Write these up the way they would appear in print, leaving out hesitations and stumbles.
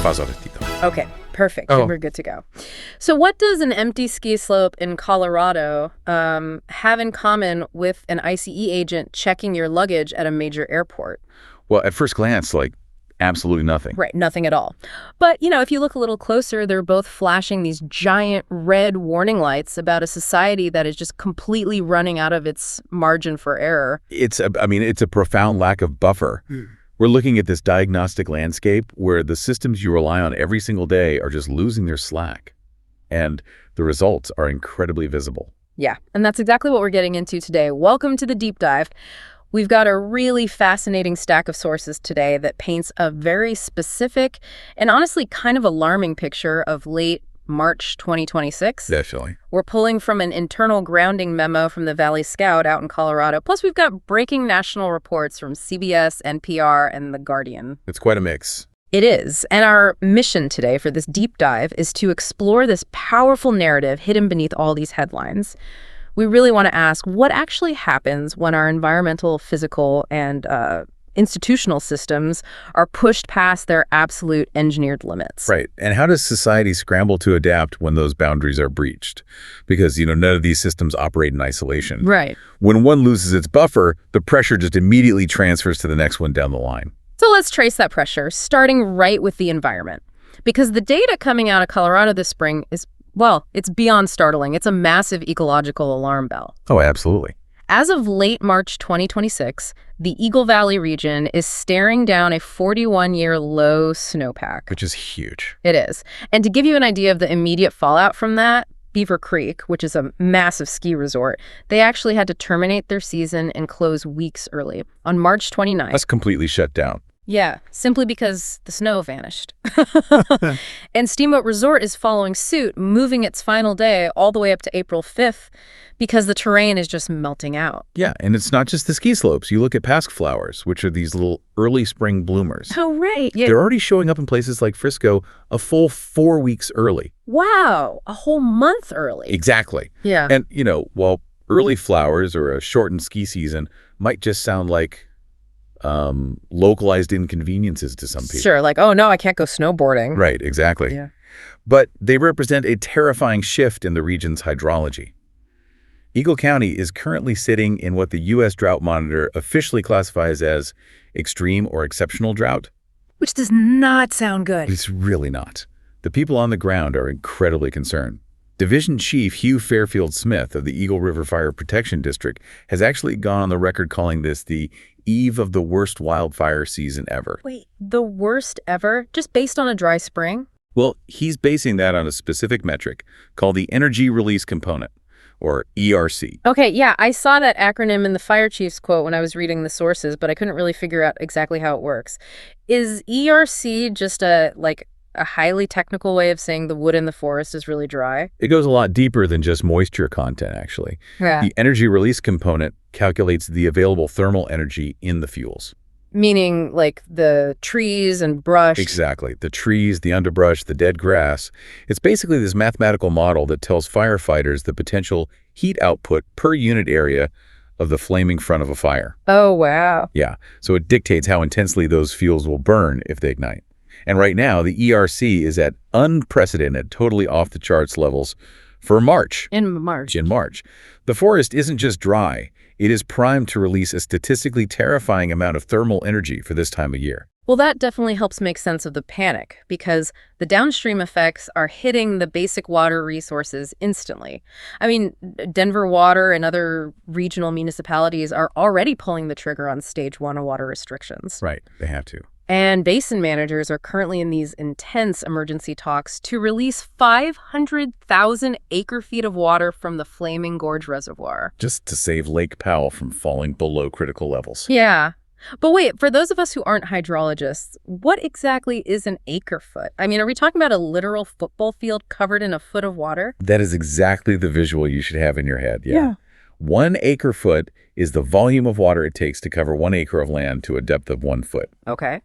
paso ratito. Okay, perfect. Oh. We're good to go. So what does an empty ski slope in Colorado have in common with an ICE agent checking your luggage at a major airport? Well, at first glance, absolutely nothing. Right, nothing at all. But, if you look a little closer, they're both flashing these giant red warning lights about a society that is just completely running out of its margin for error. It's a profound lack of buffer. We're looking at this diagnostic landscape where the systems you rely on every single day are just losing their slack. And the results are incredibly visible. Yeah, and that's exactly what we're getting into today. Welcome to the deep dive. We've got a really fascinating stack of sources today that paints a very specific and honestly kind of alarming picture of late March 2026. Definitely. We're pulling from an internal grounding memo from the Valley Scout out in Colorado. Plus, we've got breaking national reports from CBS, NPR, and The Guardian. It's quite a mix. It is. And our mission today for this deep dive is to explore this powerful narrative hidden beneath all these headlines. We really want to ask what actually happens when our environmental, physical, and institutional systems are pushed past their absolute engineered limits. Right. And how does society scramble to adapt when those boundaries are breached? Because, none of these systems operate in isolation. Right. When one loses its buffer, the pressure just immediately transfers to the next one down the line. So let's trace that pressure, starting right with the environment. Because the data coming out of Colorado this spring is, well, it's beyond startling. It's a massive ecological alarm bell. Oh, absolutely. As of late March 2026, the Eagle Valley region is staring down a 41-year low snowpack. Which is huge. It is. And to give you an idea of the immediate fallout from that, Beaver Creek, which is a massive ski resort, they actually had to terminate their season and close weeks early on March 29th. That's completely shut down. Yeah, simply because the snow vanished. And Steamboat Resort is following suit, moving its final day all the way up to April 5th because the terrain is just melting out. Yeah, and it's not just the ski slopes. You look at pasque flowers, which are these little early spring bloomers. Oh, right. Yeah. They're already showing up in places like Frisco a full 4 weeks early. Wow, a whole month early. Exactly. Yeah. And, while early flowers or a shortened ski season might just sound like localized inconveniences to some people. Sure, like, oh no, I can't go snowboarding. Right, exactly. Yeah. But they represent a terrifying shift in the region's hydrology. Eagle County is currently sitting in what the U.S. Drought Monitor officially classifies as extreme or exceptional drought. Which does not sound good. It's really not. The people on the ground are incredibly concerned. Division Chief Hugh Fairfield Smith of the Eagle River Fire Protection District has actually gone on the record calling this the eve of the worst wildfire season ever. Wait, the worst ever? Just based on a dry spring? Well, he's basing that on a specific metric called the Energy Release Component, or ERC. Okay, yeah, I saw that acronym in the fire chief's quote when I was reading the sources, but I couldn't really figure out exactly how it works. Is ERC just a highly technical way of saying the wood in the forest is really dry? It goes a lot deeper than just moisture content, actually. Yeah. The energy release component calculates the available thermal energy in the fuels. Meaning, like, the trees and brush. Exactly. The trees, the underbrush, the dead grass. It's basically this mathematical model that tells firefighters the potential heat output per unit area of the flaming front of a fire. Oh, wow. Yeah. So it dictates how intensely those fuels will burn if they ignite. And right now, the ERC is at unprecedented, totally off-the-charts levels for March. In March. The forest isn't just dry. It is primed to release a statistically terrifying amount of thermal energy for this time of year. Well, that definitely helps make sense of the panic, because the downstream effects are hitting the basic water resources instantly. I mean, Denver Water and other regional municipalities are already pulling the trigger on Stage 1 of water restrictions. Right, they have to. And basin managers are currently in these intense emergency talks to release 500,000 acre-feet of water from the Flaming Gorge Reservoir. Just to save Lake Powell from falling below critical levels. Yeah. But wait, for those of us who aren't hydrologists, what exactly is an acre-foot? I mean, are we talking about a literal football field covered in a foot of water? That is exactly the visual you should have in your head, yeah. 1 acre-foot is the volume of water it takes to cover 1 acre of land to a depth of 1 foot. Okay.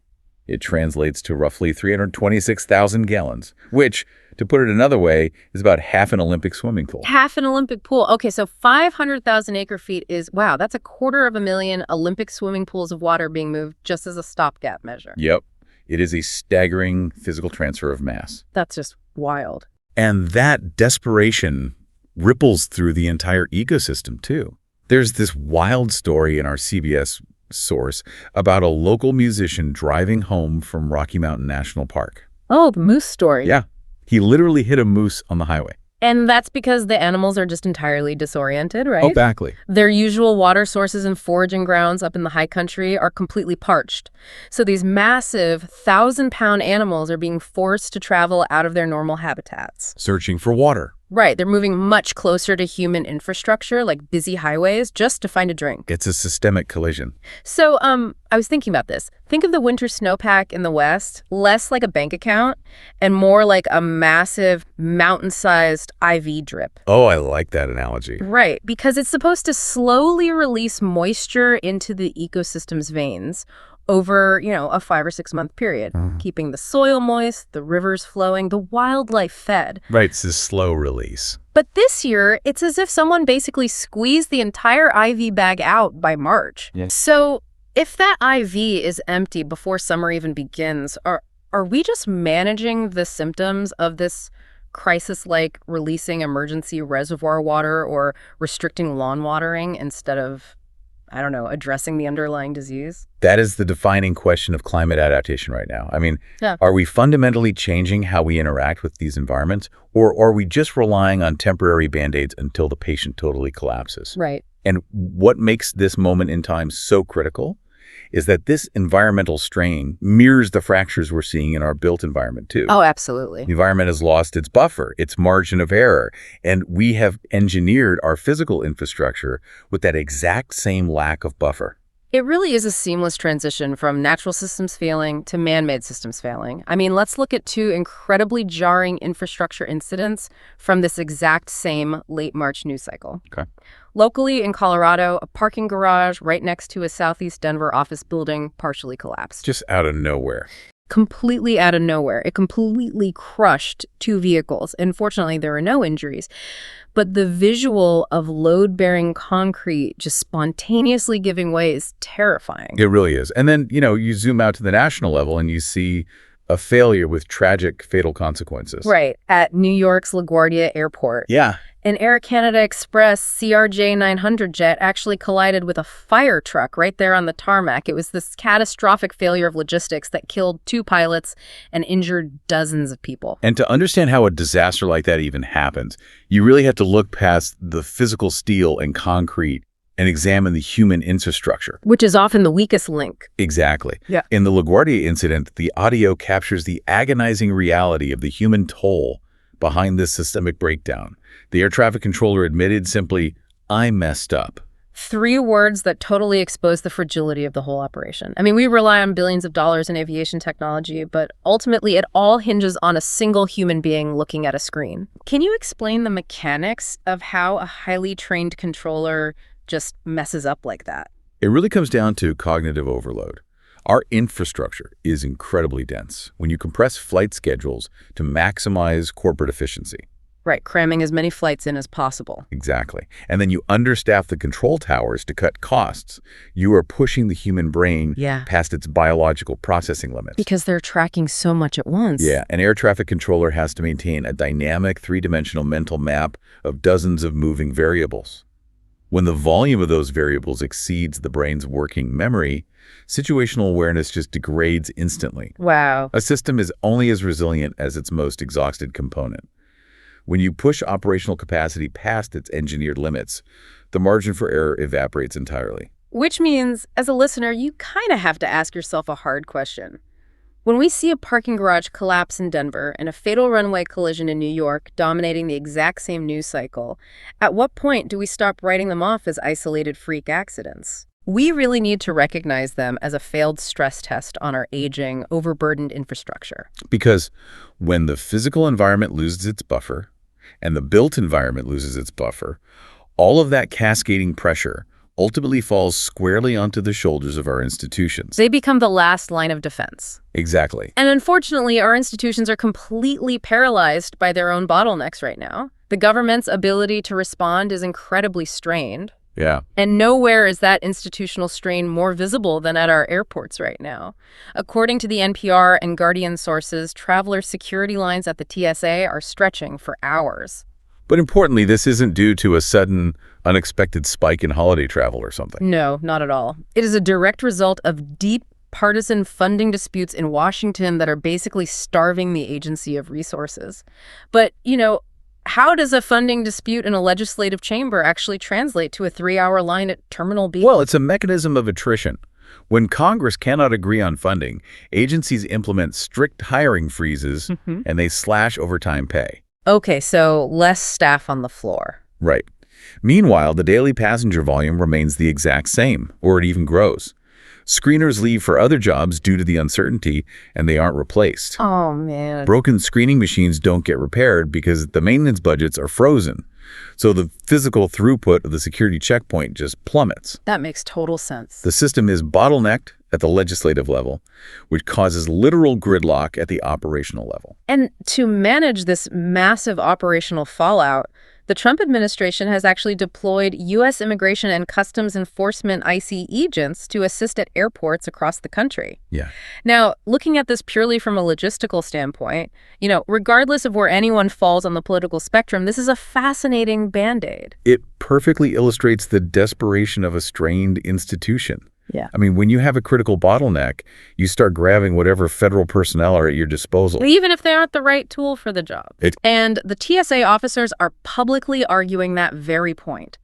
It translates to roughly 326,000 gallons, which, to put it another way, is about half an Olympic swimming pool. Half an Olympic pool. Okay, so 500,000 acre-feet is, wow, that's 250,000 Olympic swimming pools of water being moved just as a stopgap measure. Yep. It is a staggering physical transfer of mass. That's just wild. And that desperation ripples through the entire ecosystem, too. There's this wild story in our CBS source about a local musician driving home from Rocky Mountain National Park. Oh, the moose story. Yeah. He literally hit a moose on the highway. And that's because the animals are just entirely disoriented, right? Exactly. Their usual water sources and foraging grounds up in the high country are completely parched. So these massive 1,000-pound animals are being forced to travel out of their normal habitats. Searching for water. Right. They're moving much closer to human infrastructure, like busy highways, just to find a drink. It's a systemic collision. So, I was thinking about this. Think of the winter snowpack in the West, less like a bank account and more like a massive mountain-sized IV drip. Oh, I like that analogy. Right, because it's supposed to slowly release moisture into the ecosystem's veins over, a 5 or 6 month period, keeping the soil moist, the rivers flowing, the wildlife fed. Right, it's a slow release. But this year, it's as if someone basically squeezed the entire IV bag out by March. Yes. So if that IV is empty before summer even begins, are we just managing the symptoms of this crisis, like releasing emergency reservoir water or restricting lawn watering instead of, addressing the underlying disease? That is the defining question of climate adaptation right now. I mean, Yeah. Are we fundamentally changing how we interact with these environments, or are we just relying on temporary Band-Aids until the patient totally collapses? Right. And what makes this moment in time so critical is that this environmental strain mirrors the fractures we're seeing in our built environment, too. Oh, absolutely. The environment has lost its buffer, its margin of error, and we have engineered our physical infrastructure with that exact same lack of buffer. It really is a seamless transition from natural systems failing to man-made systems failing. I mean, let's look at 2 incredibly jarring infrastructure incidents from this exact same late March news cycle. Okay. Locally in Colorado, a parking garage right next to a Southeast Denver office building partially collapsed. Just out of nowhere. Completely out of nowhere. It completely crushed 2 vehicles. And fortunately, there were no injuries. But the visual of load-bearing concrete just spontaneously giving way is terrifying. It really is. And then, you zoom out to the national level and you see a failure with tragic, fatal consequences. Right, at New York's LaGuardia Airport. Yeah. An Air Canada Express CRJ 900 jet actually collided with a fire truck right there on the tarmac. It was this catastrophic failure of logistics that killed 2 pilots and injured dozens of people. And to understand how a disaster like that even happens, you really have to look past the physical steel and concrete and examine the human infrastructure. Which is often the weakest link. Exactly. Yeah. In the LaGuardia incident, the audio captures the agonizing reality of the human toll behind this systemic breakdown. The air traffic controller admitted simply, "I messed up." 3 words that totally expose the fragility of the whole operation. I mean, we rely on billions of dollars in aviation technology, but ultimately it all hinges on a single human being looking at a screen. Can you explain the mechanics of how a highly trained controller just messes up like that? It really comes down to cognitive overload. Our infrastructure is incredibly dense when you compress flight schedules to maximize corporate efficiency. Right, cramming as many flights in as possible. Exactly. And then you understaff the control towers to cut costs. You are pushing the human brain past its biological processing limits. Because they're tracking so much at once. Yeah, an air traffic controller has to maintain a dynamic 3-dimensional mental map of dozens of moving variables. When the volume of those variables exceeds the brain's working memory, situational awareness just degrades instantly. Wow. A system is only as resilient as its most exhausted component. When you push operational capacity past its engineered limits, the margin for error evaporates entirely. Which means, as a listener, you kind of have to ask yourself a hard question. When we see a parking garage collapse in Denver and a fatal runway collision in New York dominating the exact same news cycle, at what point do we stop writing them off as isolated freak accidents? We really need to recognize them as a failed stress test on our aging, overburdened infrastructure. Because when the physical environment loses its buffer and the built environment loses its buffer, all of that cascading pressure ultimately falls squarely onto the shoulders of our institutions. They become the last line of defense. Exactly. And unfortunately, our institutions are completely paralyzed by their own bottlenecks right now. The government's ability to respond is incredibly strained. Yeah. And nowhere is that institutional strain more visible than at our airports right now. According to the NPR and Guardian sources, traveler security lines at the TSA are stretching for hours. But importantly, this isn't due to a sudden, unexpected spike in holiday travel or something. No, not at all. It is a direct result of deep partisan funding disputes in Washington that are basically starving the agency of resources. But, how does a funding dispute in a legislative chamber actually translate to a 3-hour line at Terminal B? Well, it's a mechanism of attrition. When Congress cannot agree on funding, agencies implement strict hiring freezes and they slash overtime pay. Okay, so less staff on the floor. Right. Meanwhile, the daily passenger volume remains the exact same, or it even grows. Screeners leave for other jobs due to the uncertainty, and they aren't replaced. Oh, man. Broken screening machines don't get repaired because the maintenance budgets are frozen. So the physical throughput of the security checkpoint just plummets. That makes total sense. The system is bottlenecked at the legislative level, which causes literal gridlock at the operational level. And to manage this massive operational fallout, the Trump administration has actually deployed U.S. Immigration and Customs Enforcement IC agents to assist at airports across the country. Yeah. Now, looking at this purely from a logistical standpoint, regardless of where anyone falls on the political spectrum, this is a fascinating Band-Aid. It perfectly illustrates the desperation of a strained institution. Yeah. I mean, when you have a critical bottleneck, you start grabbing whatever federal personnel are at your disposal. Even if they aren't the right tool for the job. And the TSA officers are publicly arguing that very point.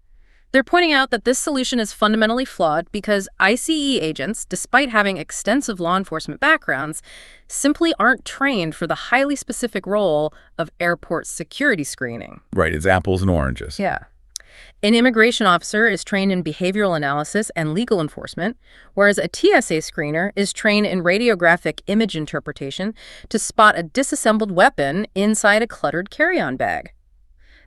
They're pointing out that this solution is fundamentally flawed because ICE agents, despite having extensive law enforcement backgrounds, simply aren't trained for the highly specific role of airport security screening. Right, it's apples and oranges. Yeah. An immigration officer is trained in behavioral analysis and legal enforcement, whereas a TSA screener is trained in radiographic image interpretation to spot a disassembled weapon inside a cluttered carry-on bag.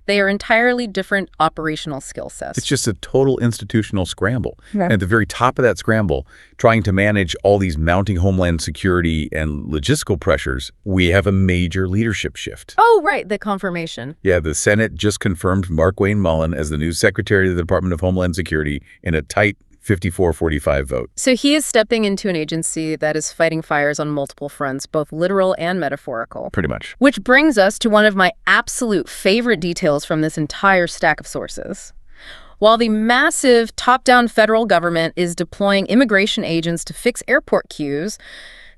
They are entirely different operational skill sets. It's just a total institutional scramble. Okay. And at the very top of that scramble, trying to manage all these mounting homeland security and logistical pressures, we have a major leadership shift. Oh, right, the confirmation. Yeah, the Senate just confirmed Mark Wayne Mullen as the new Secretary of the Department of Homeland Security in a tight 54-45 vote. So he is stepping into an agency that is fighting fires on multiple fronts, both literal and metaphorical. Pretty much. Which brings us to one of my absolute favorite details from this entire stack of sources. While the massive top-down federal government is deploying immigration agents to fix airport queues,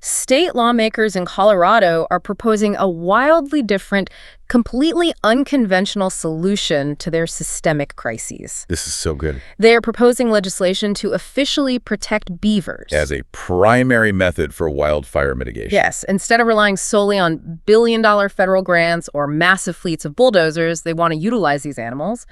state lawmakers in Colorado are proposing a wildly different, completely unconventional solution to their systemic crises. This is so good. They are proposing legislation to officially protect beavers. As a primary method for wildfire mitigation. Yes, instead of relying solely on billion-dollar federal grants or massive fleets of bulldozers, they want to utilize these animals.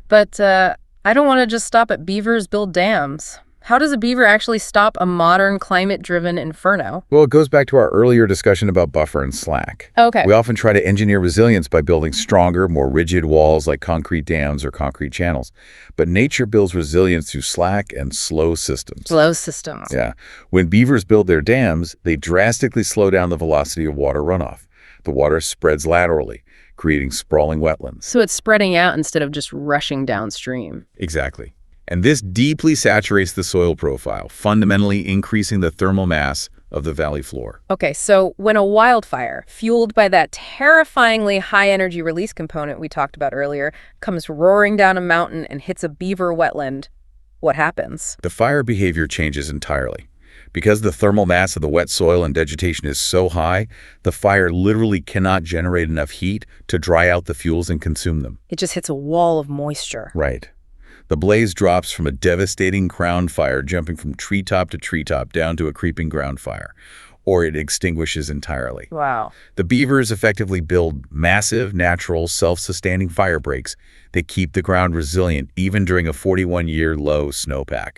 But I don't want to just stop at beavers build dams. How does a beaver actually stop a modern climate-driven inferno? Well, it goes back to our earlier discussion about buffer and slack. Okay. We often try to engineer resilience by building stronger, more rigid walls like concrete dams or concrete channels. But nature builds resilience through slack and slow systems. Slow systems. Yeah. When beavers build their dams, they drastically slow down the velocity of water runoff. The water spreads laterally, creating sprawling wetlands. So it's spreading out instead of just rushing downstream. Exactly. And this deeply saturates the soil profile, fundamentally increasing the thermal mass of the valley floor. Okay, so when a wildfire, fueled by that terrifyingly high energy release component we talked about earlier, comes roaring down a mountain and hits a beaver wetland, what happens? The fire behavior changes entirely. Because the thermal mass of the wet soil and vegetation is so high, the fire literally cannot generate enough heat to dry out the fuels and consume them. It just hits a wall of moisture. Right. The blaze drops from a devastating crown fire, jumping from treetop to treetop down to a creeping ground fire, or it extinguishes entirely. Wow. The beavers effectively build massive, natural, self-sustaining fire breaks that keep the ground resilient even during a 41-year low snowpack.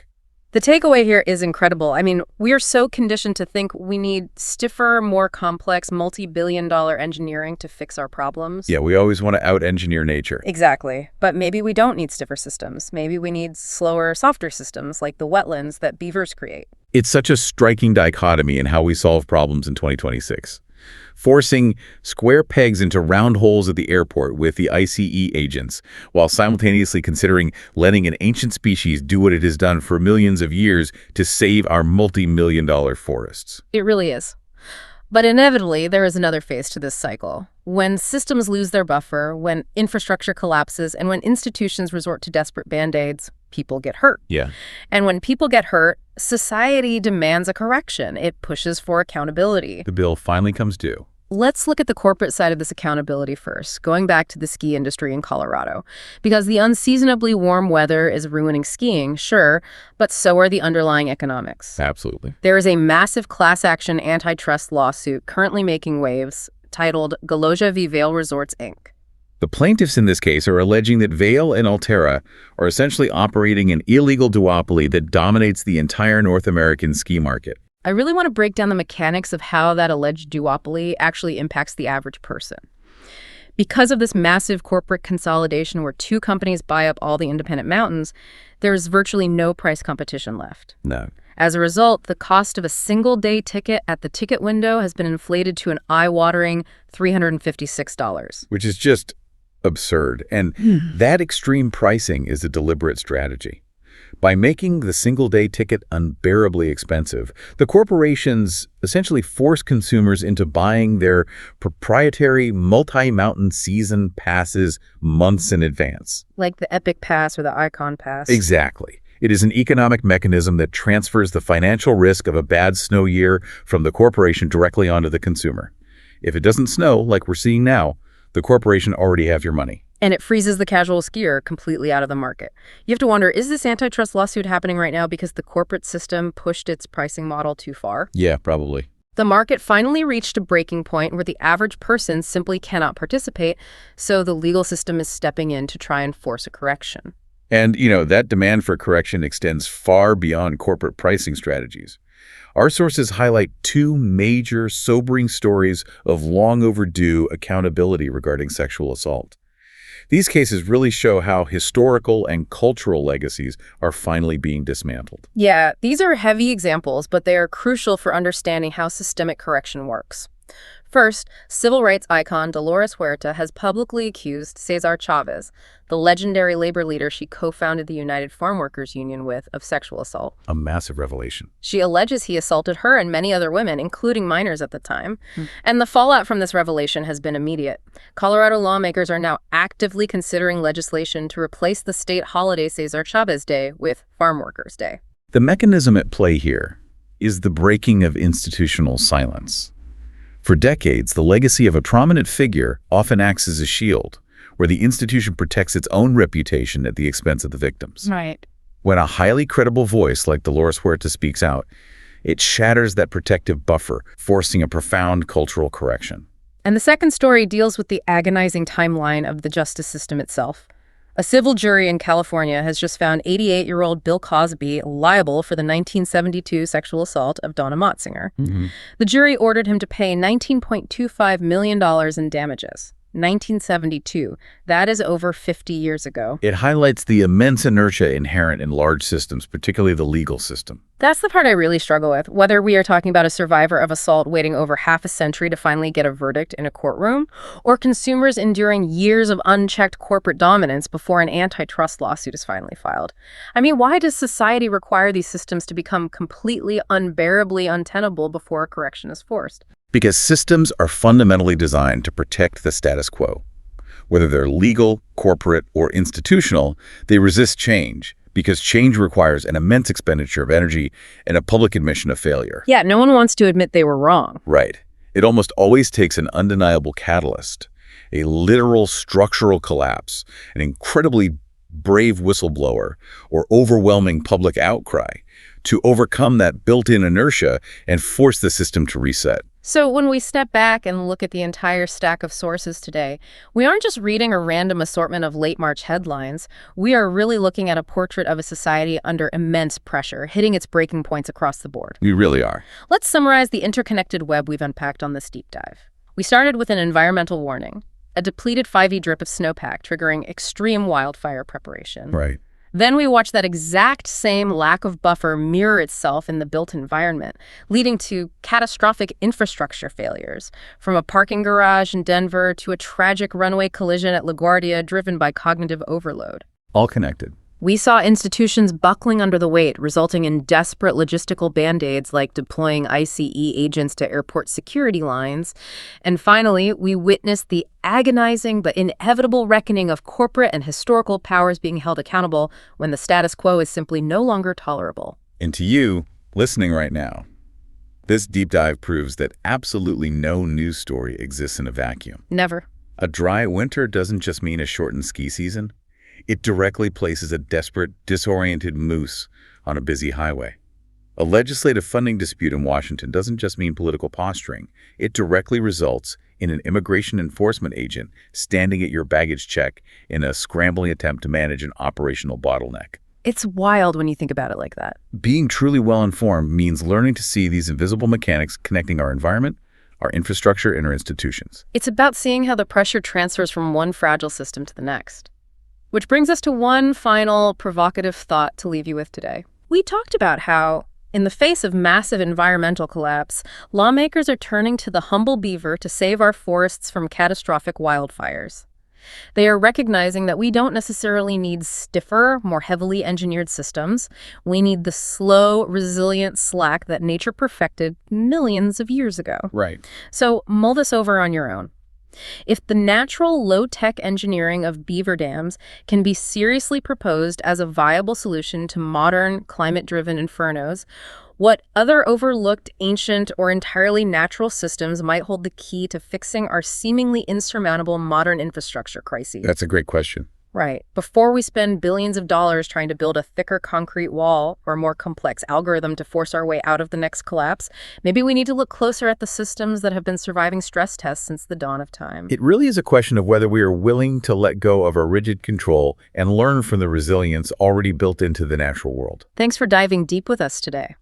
The takeaway here is incredible. I mean, we are so conditioned to think we need stiffer, more complex, multi-billion-dollar engineering to fix our problems. Yeah, we always want to out-engineer nature. Exactly. But maybe we don't need stiffer systems. Maybe we need slower, softer systems like the wetlands that beavers create. It's such a striking dichotomy in how we solve problems in 2026. forcing square pegs into round holes at the airport with the ICE agents, while simultaneously considering letting an ancient species do what it has done for millions of years to save our multi-million-dollar forests. It really is. But inevitably, there is another phase to this cycle. When systems lose their buffer, when infrastructure collapses, and when institutions resort to desperate band-aids, people get hurt. Yeah. And when people get hurt, society demands a correction. It pushes for accountability. The bill finally comes due. Let's look at the corporate side of this accountability first, going back to the ski industry in Colorado. Because the unseasonably warm weather is ruining skiing, sure, but so are the underlying economics. Absolutely. There is a massive class action antitrust lawsuit currently making waves titled Galoja v. Vail Resorts, Inc. The plaintiffs in this case are alleging that Vail and Alterra are essentially operating an illegal duopoly that dominates the entire North American ski market. I really want to break down the mechanics of how that alleged duopoly actually impacts the average person. Because of this massive corporate consolidation where two companies buy up all the independent mountains, there's virtually no price competition left. No. As a result, the cost of a single-day ticket at the ticket window has been inflated to an eye-watering $356. Which is just absurd. And that extreme pricing is a deliberate strategy. By making the single-day ticket unbearably expensive, the corporations essentially force consumers into buying their proprietary multi-mountain season passes months in advance. Like the Epic Pass or the Icon Pass. Exactly. It is an economic mechanism that transfers the financial risk of a bad snow year from the corporation directly onto the consumer. If it doesn't snow, like we're seeing now, the corporation already have your money. And it freezes the casual skier completely out of the market. You have to wonder, is this antitrust lawsuit happening right now because the corporate system pushed its pricing model too far? Yeah, probably. The market finally reached a breaking point where the average person simply cannot participate, so the legal system is stepping in to try and force a correction. And, that demand for correction extends far beyond corporate pricing strategies. Our sources highlight two major, sobering stories of long overdue accountability regarding sexual assault. These cases really show how historical and cultural legacies are finally being dismantled. Yeah, these are heavy examples, but they are crucial for understanding how systemic correction works. First, civil rights icon Dolores Huerta has publicly accused Cesar Chavez, the legendary labor leader she co-founded the United Farm Workers Union with, of sexual assault. A massive revelation. She alleges he assaulted her and many other women, including minors at the time. And the fallout from this revelation has been immediate. Colorado lawmakers are now actively considering legislation to replace the state holiday Cesar Chavez Day with Farm Workers Day. The mechanism at play here is the breaking of institutional silence. For decades, the legacy of a prominent figure often acts as a shield, where the institution protects its own reputation at the expense of the victims. Right. When a highly credible voice like Dolores Huerta speaks out, it shatters that protective buffer, forcing a profound cultural correction. And the second story deals with the agonizing timeline of the justice system itself. A civil jury in California has just found 88-year-old Bill Cosby liable for the 1972 sexual assault of Donna Motzinger. The jury ordered him to pay $19.25 million in damages. 1972. That is over 50 years ago. It highlights the immense inertia inherent in large systems, particularly the legal system. That's the part I really struggle with, whether we are talking about a survivor of assault waiting over half a century to finally get a verdict in a courtroom, or consumers enduring years of unchecked corporate dominance before an antitrust lawsuit is finally filed. I mean, why does society require these systems to become completely unbearably untenable before a correction is forced? Because systems are fundamentally designed to protect the status quo. Whether they're legal, corporate, or institutional, they resist change because change requires an immense expenditure of energy and a public admission of failure. Yeah, no one wants to admit they were wrong. Right. It almost always takes an undeniable catalyst, a literal structural collapse, an incredibly brave whistleblower, or overwhelming public outcry to overcome that built-in inertia and force the system to reset. So when we step back and look at the entire stack of sources today, we aren't just reading a random assortment of late March headlines. We are really looking at a portrait of a society under immense pressure, hitting its breaking points across the board. We really are. Let's summarize the interconnected web we've unpacked on this deep dive. We started with an environmental warning, a depleted 5e drip of snowpack triggering extreme wildfire preparation. Right. Then we watch that exact same lack of buffer mirror itself in the built environment, leading to catastrophic infrastructure failures, from a parking garage in Denver to a tragic runway collision at LaGuardia driven by cognitive overload. All connected. We saw institutions buckling under the weight, resulting in desperate logistical band-aids like deploying ICE agents to airport security lines. And finally, we witnessed the agonizing but inevitable reckoning of corporate and historical powers being held accountable when the status quo is simply no longer tolerable. And to you, listening right now, this deep dive proves that absolutely no news story exists in a vacuum. Never. A dry winter doesn't just mean a shortened ski season. It directly places a desperate, disoriented moose on a busy highway. A legislative funding dispute in Washington doesn't just mean political posturing. It directly results in an immigration enforcement agent standing at your baggage check in a scrambling attempt to manage an operational bottleneck. It's wild when you think about it like that. Being truly well-informed means learning to see these invisible mechanics connecting our environment, our infrastructure, and our institutions. It's about seeing how the pressure transfers from one fragile system to the next. Which brings us to one final provocative thought to leave you with today. We talked about how, in the face of massive environmental collapse, lawmakers are turning to the humble beaver to save our forests from catastrophic wildfires. They are recognizing that we don't necessarily need stiffer, more heavily engineered systems. We need the slow, resilient slack that nature perfected millions of years ago. Right. So mull this over on your own. If the natural low-tech engineering of beaver dams can be seriously proposed as a viable solution to modern climate-driven infernos, what other overlooked, ancient, or entirely natural systems might hold the key to fixing our seemingly insurmountable modern infrastructure crises? That's a great question. Right. Before we spend billions of dollars trying to build a thicker concrete wall or a more complex algorithm to force our way out of the next collapse, maybe we need to look closer at the systems that have been surviving stress tests since the dawn of time. It really is a question of whether we are willing to let go of our rigid control and learn from the resilience already built into the natural world. Thanks for diving deep with us today.